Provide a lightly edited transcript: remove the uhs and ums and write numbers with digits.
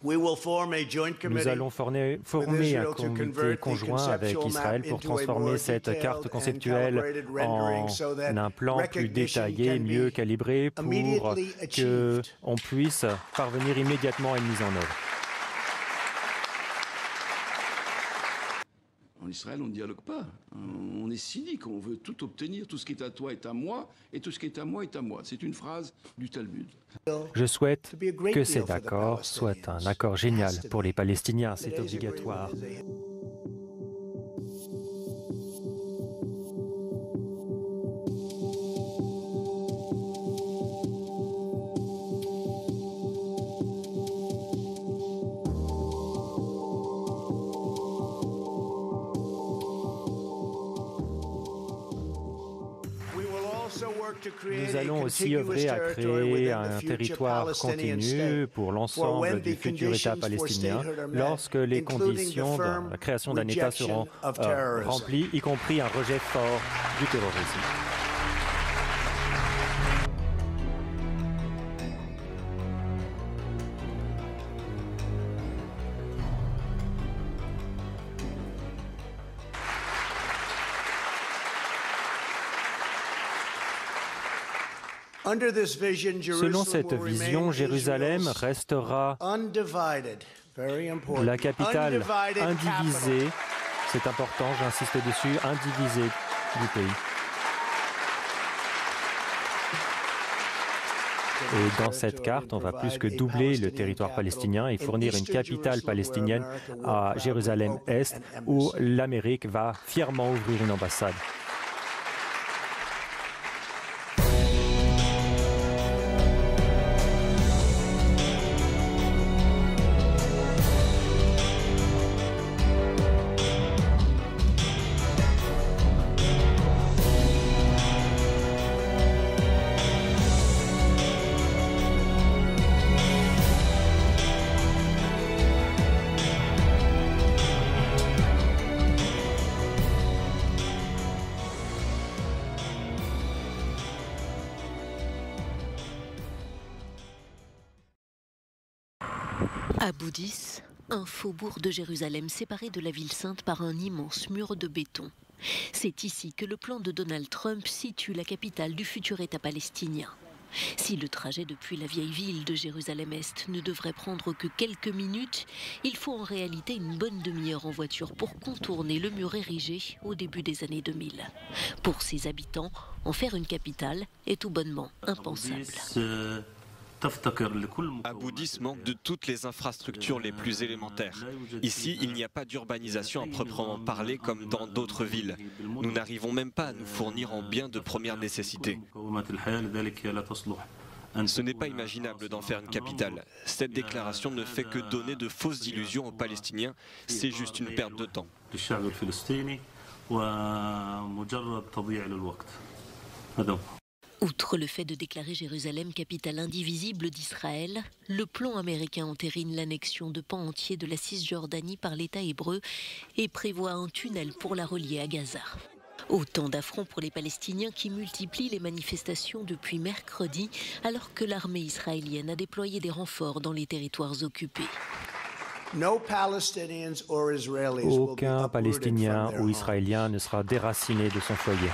Nous allons former un comité conjoint avec Israël pour transformer cette carte conceptuelle en un plan plus détaillé, mieux calibré pour qu'on puisse parvenir immédiatement à une mise en œuvre. En Israël, on ne dialogue pas. On est cynique, on veut tout obtenir. Tout ce qui est à toi est à moi, et tout ce qui est à moi est à moi. C'est une phrase du Talmud. Je souhaite que cet accord soit un accord génial pour les Palestiniens. C'est obligatoire. Nous allons aussi œuvrer à créer un territoire continu pour l'ensemble du futur État palestinien lorsque les conditions de la création d'un État seront remplies, y compris un rejet fort du terrorisme. Selon cette vision, Jérusalem restera la capitale indivisée, c'est important, j'insiste dessus, indivisée du pays. Et dans cette carte, on va plus que doubler le territoire palestinien et fournir une capitale palestinienne à Jérusalem-Est où l'Amérique va fièrement ouvrir une ambassade. À Boudis, un faubourg de Jérusalem séparé de la ville sainte par un immense mur de béton. C'est ici que le plan de Donald Trump situe la capitale du futur État palestinien. Si le trajet depuis la vieille ville de Jérusalem-Est ne devrait prendre que quelques minutes, il faut en réalité une bonne demi-heure en voiture pour contourner le mur érigé au début des années 2000. Pour ses habitants, en faire une capitale est tout bonnement impensable. Boudis manque de toutes les infrastructures les plus élémentaires. Ici, il n'y a pas d'urbanisation à proprement parler comme dans d'autres villes. Nous n'arrivons même pas à nous fournir en biens de première nécessité. Ce n'est pas imaginable d'en faire une capitale. Cette déclaration ne fait que donner de fausses illusions aux Palestiniens. C'est juste une perte de temps. Outre le fait de déclarer Jérusalem capitale indivisible d'Israël, le plan américain entérine l'annexion de pans entiers de la Cisjordanie par l'État hébreu et prévoit un tunnel pour la relier à Gaza. Autant d'affronts pour les Palestiniens qui multiplient les manifestations depuis mercredi, alors que l'armée israélienne a déployé des renforts dans les territoires occupés. Aucun Palestinien ou Israélien ne sera déraciné de son foyer.